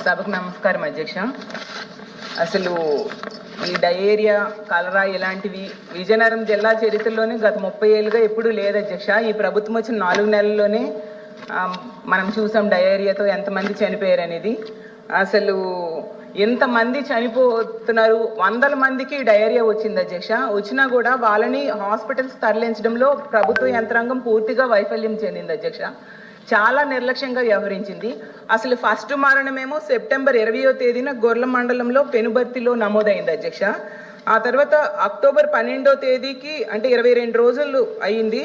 సభకు నమస్కారం అధ్యక్ష. అసలు ఈ డయేరియా, కలరా ఇలాంటివి విజయనగరం జిల్లా చరిత్రలోనే గత 30 ఏళ్ళుగా ఎప్పుడూ లేదు అధ్యక్ష. ఈ ప్రభుత్వం వచ్చిన 4 నెలల్లోనే మనం చూసాం డయేరియాతో ఎంతమంది చనిపోయారు అనేది. అసలు ఎంతమంది చనిపోతున్నారు, 100 మందికి డయేరియా వచ్చింది అధ్యక్ష. వచ్చినా కూడా వాళ్ళని హాస్పిటల్స్ తరలించడంలో ప్రభుత్వ యంత్రాంగం పూర్తిగా వైఫల్యం చెందింది అధ్యక్ష. చాలా నిర్లక్ష్యంగా వ్యవహరించింది. అసలు ఫస్ట్ మరణమేమో సెప్టెంబర్ 20వ తేదీన గొర్ల మండలంలో పెనుబర్తిలో నమోదైంది అధ్యక్ష. ఆ తర్వాత అక్టోబర్ 12వ తేదీకి అంటే 22 రోజులు అయ్యింది.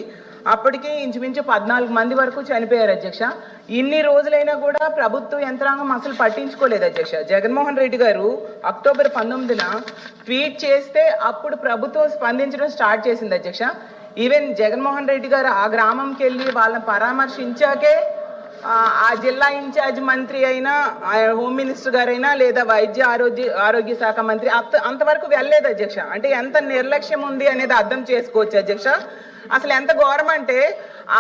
అప్పటికి ఇంచుమించు 14 మంది వరకు చనిపోయారు అధ్యక్ష. ఇన్ని రోజులైనా కూడా ప్రభుత్వ యంత్రాంగం అసలు పట్టించుకోలేదు అధ్యక్ష. జగన్మోహన్ రెడ్డి గారు అక్టోబర్ 19న ట్వీట్ చేస్తే అప్పుడు ప్రభుత్వం స్పందించడం స్టార్ట్ చేసింది అధ్యక్ష. ఈవెన్ జగన్మోహన్ రెడ్డి గారు ఆ గ్రామంకి వెళ్ళి వాళ్ళని పరామర్శించాకే ఆ జిల్లా ఇన్ఛార్జ్ మంత్రి అయినా, హోమ్ మినిస్టర్ గారైనా, లేదా ఆరోగ్య శాఖ మంత్రి అంతవరకు వెళ్ళలేదు అధ్యక్ష. అంటే ఎంత నిర్లక్ష్యం ఉంది అనేది అర్థం చేసుకోవచ్చు అధ్యక్ష. అసలు ఎంత ఘోరం అంటే ఆ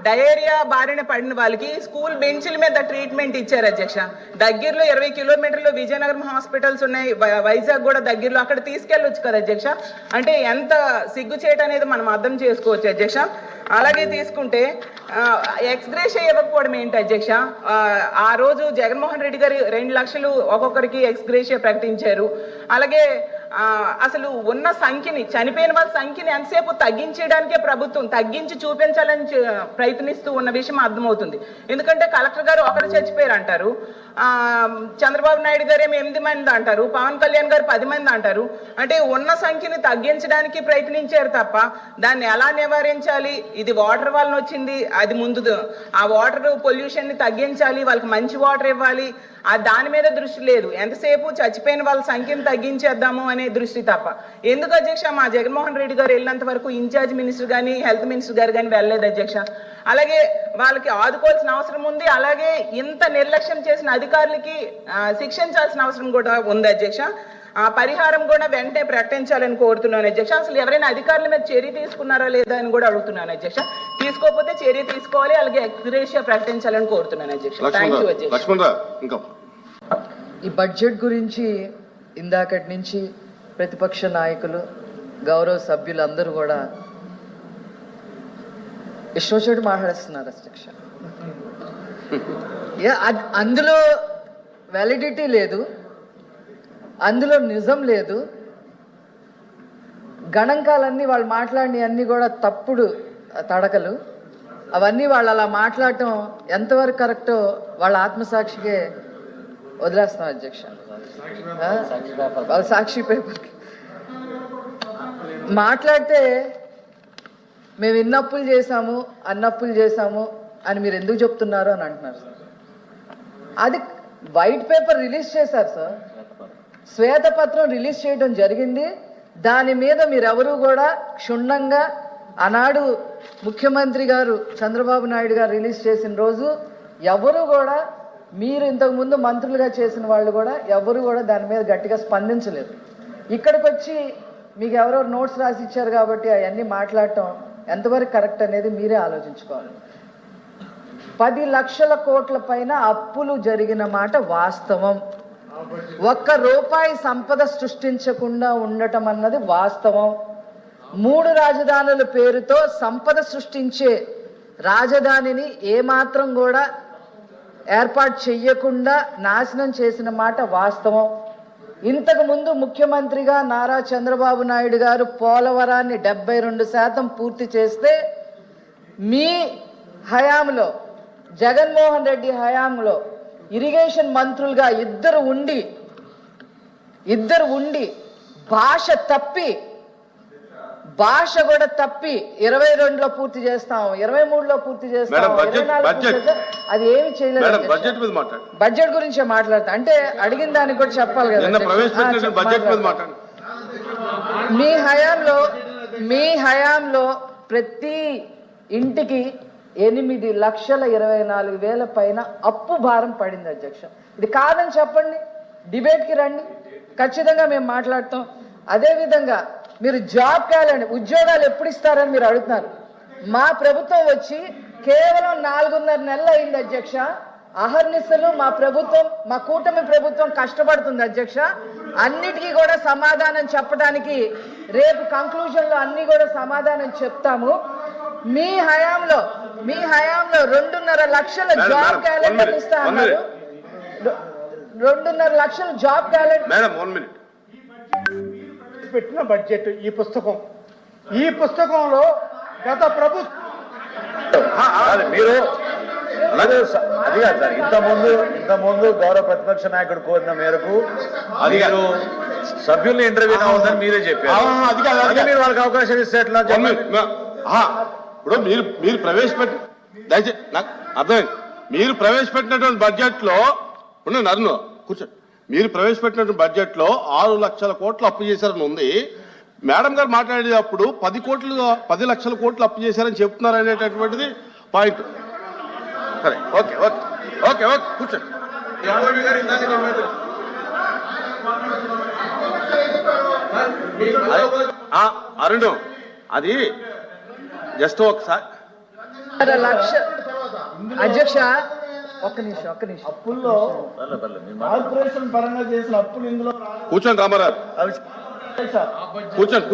డయేరియా బారిన పడిన వాళ్ళకి స్కూల్ బెంచ్ల మీద ట్రీట్మెంట్ ఇచ్చారు అధ్యక్ష. దగ్గరలో 20 కిలోమీటర్లు విజయనగరం హాస్పిటల్స్ ఉన్నాయి, వైజాగ్ కూడా దగ్గరలో, అక్కడ తీసుకెళ్ళొచ్చు కదా అధ్యక్ష. అంటే ఎంత సిగ్గుచేట అనేది మనం అర్థం చేసుకోవచ్చు అధ్యక్ష. అలాగే తీసుకుంటే ఎక్స్గ్రేషియా ఇవ్వకపోవడం ఏంటి అధ్యక్ష? ఆ రోజు జగన్మోహన్ రెడ్డి గారు 2 లక్షలు ఒక్కొక్కరికి ఎక్స్గ్రేషియా ప్రకటించారు. అలాగే అసలు ఉన్న సంఖ్యని, చనిపోయిన వాళ్ళ సంఖ్యని ఎంతసేపు తగ్గించడానికే ప్రభుత్వం తగ్గించి చూపించాలని ప్రయత్నిస్తూ ఉన్న విషయం అర్థమవుతుంది. ఎందుకంటే కలెక్టర్ గారు ఒకరు చచ్చిపోయారు అంటారు, చంద్రబాబు నాయుడు గారు ఏమో 8 మంది అంటారు, పవన్ కళ్యాణ్ గారు 10 మంది అంటారు. అంటే ఉన్న సంఖ్యని తగ్గించడానికి ప్రయత్నించారు తప్ప దాన్ని ఎలా నివారించాలి, ఇది వాటర్ వలన వచ్చింది, అది ముందు ఆ వాటర్ పొల్యూషన్ ని తగ్గించాలి, వాళ్ళకి మంచి వాటర్ ఇవ్వాలి, దాని మీద దృష్టి లేదు. ఎంతసేపు చచ్చిపోయిన వాళ్ళ సంఖ్యను తగ్గించేద్దాము అనే దృష్టి తప్ప. ఎందుకు అధ్యక్ష మా జగన్మోహన్ రెడ్డి గారు వెళ్ళినంత వరకు ఇన్ఛార్జ్ మినిస్టర్ కానీ, హెల్త్ మినిస్టర్ గారు కానీ వెళ్ళలేదు అధ్యక్ష. అలాగే వాళ్ళకి ఆదుకోవాల్సిన అవసరం ఉంది. అలాగే ఇంత నిర్లక్ష్యం చేసిన అధికారులకి శిక్షించాల్సిన అవసరం కూడా ఉంది అధ్యక్ష. పరిహారం కూడా వెంటనే ప్రకటించాలని కోరుతున్నాను అధ్యక్ష. అసలు ఎవరైనా అధికారుల మీద చర్య తీసుకున్నారా లేదా అని కూడా అడుగుతున్నాను అధ్యక్ష. తీసుకోకపోతే చర్య తీసుకోవాలి, అలాగే ఎక్స్గ్రేషియా ప్రకటించాలని కోరుతున్నాను అధ్యక్ష. థ్యాంక్ యూ అధ్యక్ష. ఈ బడ్జెట్ గురించి ఇందాకటి నుంచి ప్రతిపక్ష నాయకులు, గౌరవ సభ్యులు అందరూ కూడా ఇష్టం మాట్లాడుతున్నారు అధ్యక్ష. అందులో వ్యాలిడిటీ లేదు, అందులో నిజం లేదు. గణాంకాలన్నీ వాళ్ళు మాట్లాడిన అన్నీ కూడా తప్పుడు తడకలు. అవన్నీ వాళ్ళు అలా మాట్లాడటం ఎంతవరకు కరెక్టో వాళ్ళ ఆత్మసాక్షికే వదిలేస్తున్నారు అధ్యక్ష. వాళ్ళ సాక్షి పేపర్కి మాట్లాడితే మేము ఇన్నప్పులు చేశాము, అన్నప్పులు చేశాము అని మీరు ఎందుకు చెప్తున్నారు అని అంటున్నారు. అది వైట్ పేపర్ రిలీజ్ చేశారు సార్, శ్వేతపత్రం రిలీజ్ చేయడం జరిగింది. దాని మీద మీరెవరూ కూడా క్షుణ్ణంగా ఆనాడు ముఖ్యమంత్రి గారు చంద్రబాబు నాయుడు గారు రిలీజ్ చేసిన రోజు ఎవరు కూడా, మీరు ఇంతకుముందు మంత్రులుగా చేసిన వాళ్ళు కూడా ఎవరు కూడా దాని మీద గట్టిగా స్పందించలేదు. ఇక్కడికి వచ్చి మీకు ఎవరో నోట్స్ రాసి ఇచ్చారు కాబట్టి అవన్నీ మాట్లాడటం ఎంతవరకు కరెక్ట్ అనేది మీరే ఆలోచించుకోవాలి. 10 లక్షల కోట్ల పైన అప్పులు జరిగిన మాట వాస్తవం. ₹1 సంపద సృష్టించకుండా ఉండటం అన్నది వాస్తవం. 3 రాజధానుల పేరుతో సంపద సృష్టించే రాజధానిని ఏమాత్రం కూడా ఏర్పాటు చెయ్యకుండా నాశనం చేసిన మాట వాస్తవం. ఇంతకు ముందు ముఖ్యమంత్రిగా నారా చంద్రబాబు నాయుడు గారు పోలవరాన్ని 72% పూర్తి చేస్తే మీ హయాంలో, జగన్మోహన్ రెడ్డి హయాంలో ఇరిగేషన్ మంత్రులుగా ఇద్దరు ఉండి భాష కూడా తప్పి 22లో పూర్తి చేస్తాం, 23లో పూర్తి చేస్తాం, 24 అది ఏమి చేయలేదు. బడ్జెట్ గురించే మాట్లాడతా అంటే అడిగిన దానికి కూడా చెప్పాలి కదా. మీ హయాంలో ప్రతి ఇంటికి 8,24,000 పైన అప్పు భారం పడింది అధ్యక్ష. ఇది కాదని చెప్పండి, డిబేట్కి రండి, ఖచ్చితంగా మేము మాట్లాడతాం. అదేవిధంగా మీరు జాబ్ క్యాలెండర్, ఉద్యోగాలు ఎప్పుడు ఇస్తారని మీరు అడుగుతున్నారు. మా ప్రభుత్వం వచ్చి కేవలం 4.5 నెలలు అయింది అధ్యక్ష. అహర్నిశలు మా ప్రభుత్వం, మా కూటమి ప్రభుత్వం కష్టపడుతుంది అధ్యక్ష. అన్నిటికీ కూడా సమాధానం చెప్పడానికి రేపు కంక్లూజన్లో అన్ని కూడా సమాధానం చెప్తాము. మీ హయాంలో 2.5 లక్షల జాబ్ క్యాలెండర్ ఇస్తా అన్నారు. 2.5 లక్షల జాబ్ క్యాలెండర్ పెట్టిన బడ్జెట్ ఈ పుస్తకంలో గత ప్రభుత్వం మీరు అలాగే అది కాదు సార్, ఇంతకుముందు గౌరవ ప్రతిపక్ష నాయకుడు కోరిన మేరకు మీరు సభ్యుల్ని ఇంటర్వ్యూ అవ్వదని మీరే చెప్పారు. అది మీరు వాళ్ళకి అవకాశం ఇస్తే ఎట్లా? ఇప్పుడు మీరు ప్రవేశపెట్టి దయచేసి నాకు అర్థమైంది. మీరు ప్రవేశపెట్టినటువంటి బడ్జెట్ లో నన్ను కూర్చోండి. మీరు ప్రవేశపెట్టినటువంటి బడ్జెట్ లో 6 లక్షల కోట్లు అప్పు చేశారని ఉంది. మేడం గారు మాట్లాడేటప్పుడు 10 లక్షల కోట్లు అప్పు చేశారని చెప్తున్నారు అనేటటువంటిది పాయింట్. సరే, ఓకే ఓకే ఓకే ఓకే కూర్చోండి. అరుణ్, అది జస్ట్ ఒకసారి లక్ష అధ్యక్ష ఒక్క నిమిషం అప్పుల్లో కార్పొరేషన్ పరంగా చేసిన అప్పులు ఇందులో కూర్చోండి రామారావు, కూర్చోండి.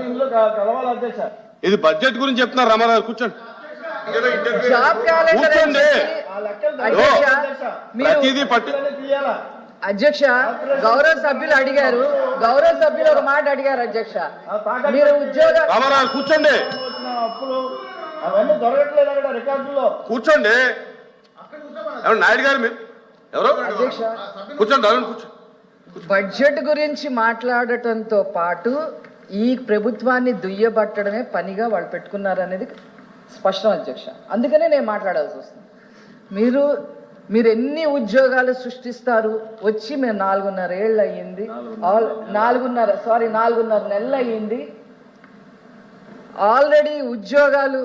ఇందులో కలవాలి అధ్యక్ష. ఇది బడ్జెట్ గురించి చెప్తున్నారు రామారావు, కూర్చోండి. జాబ్ క్యాలెండర్ కూర్చోండి. ప్రతిదీ పట్టి తీయాలా? అధ్యక్ష గౌరవ సభ్యులు అడిగారు, ఒక మాట అడిగారు అధ్యక్ష. మీరు ఉద్యోగాలు రామారావు కూర్చోండి, వచ్చిన అప్పులు అవన్నీ దొరకట్లేదు అక్కడ రికార్డుల్లో. కూర్చోండి. ఎవరు నాయుడు గారు మీరు ఎవరు? అధ్యక్ష కూర్చోండి అరుణ్, కూర్చోండి. బడ్జెట్ గురించి మాట్లాడటంతో పాటు ఈ ప్రభుత్వాన్ని దుయ్యబట్టడమే పనిగా వాళ్ళు పెట్టుకున్నారు అనేది స్పష్టం అధ్యక్ష. అందుకనే నేను మాట్లాడాల్సి వస్తుంది. మీరు ఎన్ని ఉద్యోగాలు సృష్టిస్తారు? వచ్చి మేము 4.5 ఏళ్ళు అయ్యింది, 4.5 నెలలు అయ్యింది. ఆల్రెడీ ఉద్యోగాలు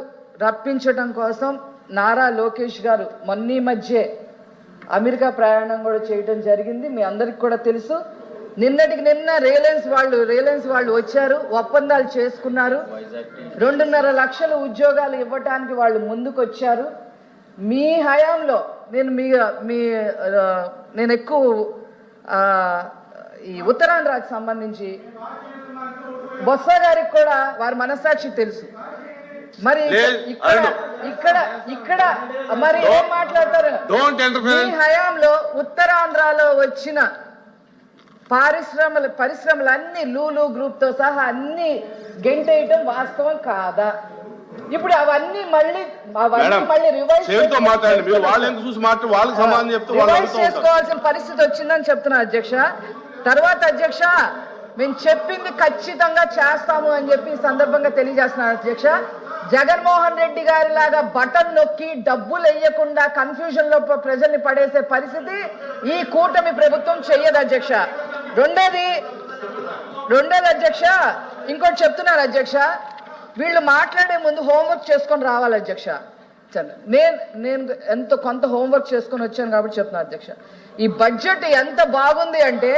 రప్పించడం కోసం నారా లోకేష్ గారు మొన్న మధ్య అమెరికా ప్రయాణం కూడా చేయడం జరిగింది. మీ అందరికి కూడా తెలుసు. నిన్నటికి నిన్న రిలయన్స్ వాళ్ళు వచ్చారు, ఒప్పందాలు చేసుకున్నారు. 2.5 లక్షల ఉద్యోగాలు ఇవ్వటానికి వాళ్ళు ముందుకు వచ్చారు. మీ హయాంలో నేను ఎక్కువ ఈ ఉత్తరాంధ్రకు సంబంధించి బొత్స గారికి కూడా వారి మనస్సాక్షి తెలుసు. మరి ఇక్కడ మరి ఏం మాట్లాడతారు? మీ హయాంలో ఉత్తరాంధ్రలో వచ్చిన పరిశ్రమలన్నీ లూలు గ్రూప్ తో సహా అన్ని గెంటేయటం వాస్తవం కాదా? ఇప్పుడు అవన్నీ మళ్ళీ రివైజ్ చేసుకోవాల్సిన పరిస్థితి వచ్చిందని చెప్తున్నా అధ్యక్ష. తర్వాత అధ్యక్ష మేము చెప్పింది ఖచ్చితంగా చేస్తాము అని చెప్పి ఈ సందర్భంగా తెలియజేస్తున్నాను అధ్యక్ష. జగన్మోహన్ రెడ్డి గారి లాగా బటన్ నొక్కి డబ్బులు వేయకుండా కన్ఫ్యూజన్ లో ప్రజల్ని పడేసే పరిస్థితి ఈ కూటమి ప్రభుత్వం చెయ్యదు అధ్యక్ష. రెండోది అధ్యక్ష, ఇంకోటి చెప్తున్నారు అధ్యక్ష, వీళ్ళు మాట్లాడే ముందు హోంవర్క్ చేసుకొని రావాలి అధ్యక్ష. నేను కొంత హోంవర్క్ చేసుకొని వచ్చాను కాబట్టి చెప్తున్నాను అధ్యక్ష. ఈ బడ్జెట్ ఎంత బాగుంది అంటే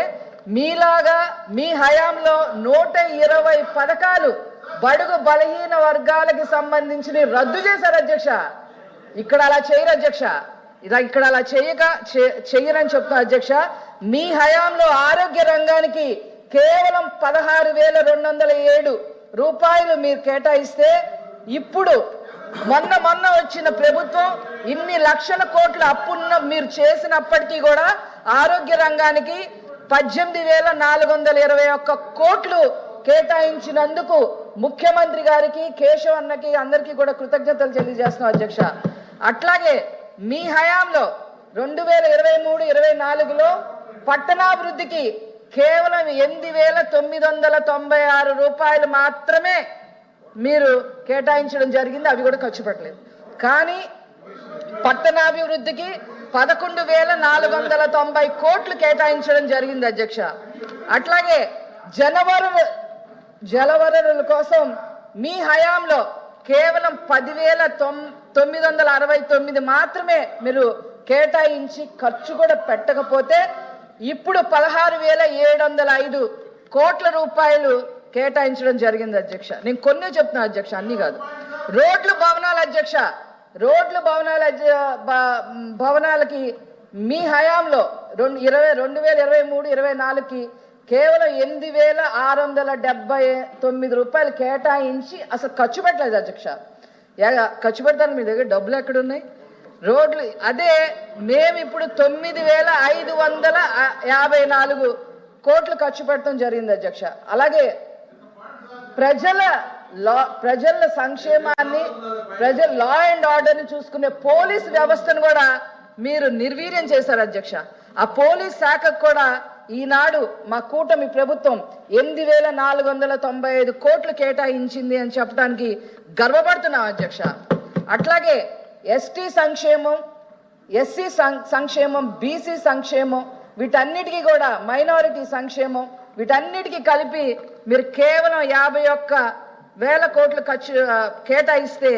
మీలాగా మీ హయాంలో 120 పథకాలు బడుగు బలహీన వర్గాలకి సంబంధించి రద్దు చేశారు అధ్యక్ష. ఇక్కడ అలా చేయరు అధ్యక్ష. ఇక్కడ అలా చెయ్యరని చెప్తున్నా అధ్యక్ష. మీ హయాంలో ఆరోగ్య రంగానికి కేవలం 16,207 రూపాయలు మీరు కేటాయిస్తే ఇప్పుడు మొన్న వచ్చిన ప్రభుత్వం ఇన్ని లక్షల కోట్ల అప్పున్న మీరు చేసినప్పటికీ కూడా ఆరోగ్య రంగానికి 18,421 కోట్లు కేటాయించినందుకు ముఖ్యమంత్రి గారికి, కేశవ్ అన్నకి, అందరికీ కూడా కృతజ్ఞతలు తెలియజేస్తున్నాం అధ్యక్ష. అట్లాగే మీ హయాంలో 2023-24లో పట్టణాభివృద్ధికి కేవలం 8,996 రూపాయలు మాత్రమే మీరు కేటాయించడం జరిగింది. అవి కూడా ఖర్చు పెట్టలేదు. కానీ పట్టణాభివృద్ధికి 11,490 కోట్లు కేటాయించడం జరిగింది అధ్యక్ష. అట్లాగే జలవనరుల కోసం మీ హయాంలో కేవలం 10,969 మాత్రమే మీరు కేటాయించి ఖర్చు కూడా పెట్టకపోతే ఇప్పుడు 16,705 కోట్ల రూపాయలు కేటాయించడం జరిగింది అధ్యక్ష. నేను కొన్ని చెప్తున్నా అధ్యక్ష, అన్ని కాదు. రోడ్లు, భవనాలు అధ్యక్ష, రోడ్లు భవనాలకి మీ హయాంలో 2023-24కి కేవలం 8,679 రూపాయలు కేటాయించి అసలు ఖర్చు పెట్టలేదు అధ్యక్ష. ఖర్చు పెడతాను, మీ దగ్గర డబ్బులు ఎక్కడున్నాయి? రోడ్లు అదే మేము ఇప్పుడు 9,554 కోట్లు ఖర్చు పెట్టడం జరిగింది అధ్యక్ష. అలాగే ప్రజల సంక్షేమాన్ని, ప్రజల లా అండ్ ఆర్డర్ని చూసుకునే పోలీస్ వ్యవస్థను కూడా మీరు నిర్వీర్యం చేశారు అధ్యక్ష. ఆ పోలీస్ శాఖకు కూడా ఈనాడు మా కూటమి ప్రభుత్వం 8,495 కోట్లు కేటాయించింది అని చెప్పడానికి గర్వపడుతున్నాం అధ్యక్ష. అట్లాగే ఎస్టీ సంక్షేమం, ఎస్సీ సంక్షేమం, బీసీ సంక్షేమం, వీటన్నిటికీ కూడా మైనారిటీ సంక్షేమం, వీటన్నిటికీ కలిపి మీరు కేవలం 51,000 కోట్లు కేటాయిస్తే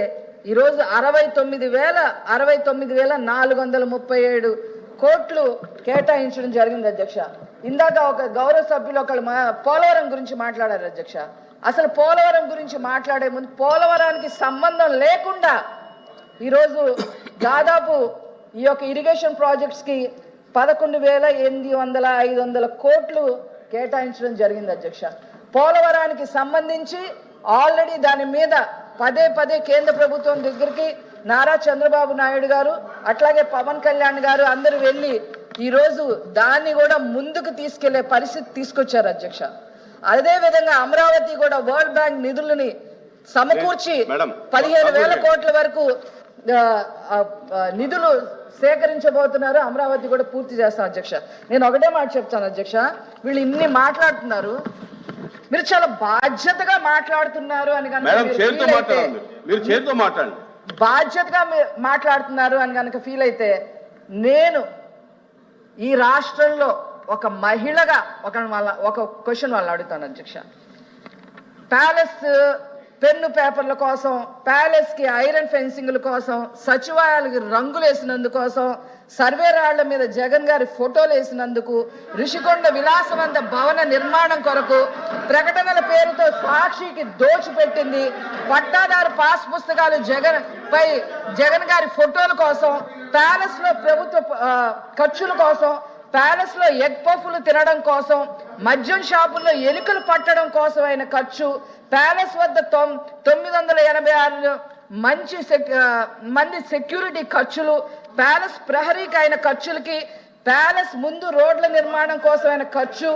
ఈరోజు 69,437 కోట్లు కేటాయించడం జరిగింది అధ్యక్ష. ఇందాక ఒక గౌరవ సభ్యులు ఒకళ్ళు పోలవరం గురించి మాట్లాడారు అధ్యక్ష. అసలు పోలవరం గురించి మాట్లాడే ముందు పోలవరానికి సంబంధం లేకుండా ఈరోజు దాదాపు ఈ యొక్క ఇరిగేషన్ ప్రాజెక్ట్స్కి 11,800-500 కోట్లు కేటాయించడం జరిగింది అధ్యక్ష. పోలవరానికి సంబంధించి ఆల్రెడీ దాని మీద పదే కేంద్ర ప్రభుత్వం దగ్గరికి నారా చంద్రబాబు నాయుడు గారు అట్లాగే పవన్ కళ్యాణ్ గారు అందరూ వెళ్ళి ఈరోజు దాన్ని కూడా ముందుకు తీసుకెళ్లే పరిస్థితి తీసుకొచ్చారు అధ్యక్ష. అదే విధంగా అమరావతి కూడా వరల్డ్ బ్యాంక్ నిధులని సమకూర్చి 15,000 కోట్ల వరకు నిధులు సేకరించబోతున్నారు. అమరావతి కూడా పూర్తి చేస్తాం అధ్యక్ష. నేను ఒకటే మాట చెప్తాను అధ్యక్ష, వీళ్ళు ఇన్ని మాట్లాడుతున్నారు, మీరు చాలా బాధ్యతగా మాట్లాడుతున్నారు అని బాధ్యతగా మాట్లాడుతున్నారు అని కనుక ఫీల్ అయితే, నేను ఈ రాష్ట్రంలో ఒక మహిళగా ఒక క్వశ్చన్ వాళ్ళని అడుగుతాను అధ్యక్ష. ప్యాలెస్ పెన్ను పేపర్ల కోసం, ప్యాలెస్ కి ఐరన్ ఫెన్సింగ్ల కోసం, సచివాలయాలకు రంగులు వేసినందుకోసం, సర్వే రాళ్ల మీద జగన్ గారి ఫోటోలు వేసినందుకు, ఋషికొండ విలాసవంత భవన నిర్మాణం కొరకు ప్రకటనల పేరుతో సాక్షికి దోచిపెట్టింది, పట్టాదారు పాస్ పుస్తకాలు జగన్ గారి ఫోటోల కోసం, ప్యాలెస్ లో ప్రభుత్వ ఖర్చుల కోసం, ప్యాలెస్ లో ఎగ్ పఫ్లు తినడం కోసం, మద్యం షాపుల్లో ఎలుకలు పట్టడం కోసం అయిన ఖర్చు, ప్యాలెస్ వద్ద 986 మంది సెక్యూరిటీ ఖర్చులు, ప్యాలెస్ ప్రహరీకి అయిన ఖర్చులకి, ప్యాలెస్ ముందు రోడ్ల నిర్మాణం కోసం అయిన ఖర్చు,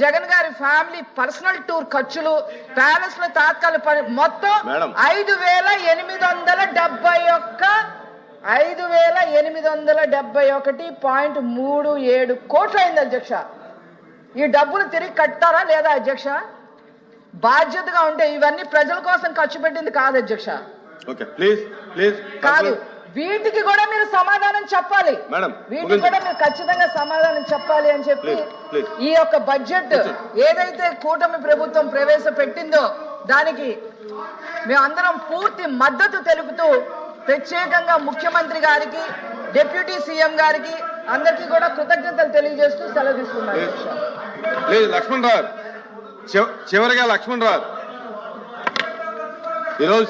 జగన్ గారి ఫ్యామిలీ పర్సనల్ టూర్ ఖర్చులు, ప్యాలెస్ లో తాత్కాలిక మొత్తం 5,871 కోట్లు అయింది అధ్యక్ష. ఈ డబ్బులు తిరిగి కట్టారా లేదా అధ్యక్ష? బాధ్యతగా ఉంటే ఇవన్నీ ప్రజల కోసం ఖర్చు పెట్టింది కాదు అధ్యక్ష. కాదు, వీటికి కూడా మీరు సమాధానం చెప్పాలి, వీటికి కూడా మీరు ఖచ్చితంగా సమాధానం చెప్పాలి అని చెప్పి ఈ యొక్క బడ్జెట్ ఏదైతే కూటమి ప్రభుత్వం ప్రవేశపెట్టిందో దానికి మేమందరం పూర్తి మద్దతు తెలుపుతూ ప్రత్యేకంగా ముఖ్యమంత్రి గారికి, డిప్యూటీ సీఎం గారికి అందరికీ కూడా కృతజ్ఞతలు తెలియజేస్తూ సెలవు తీసుకున్నాను. చివరిగా లక్ష్మణ్ రావు ఈరోజు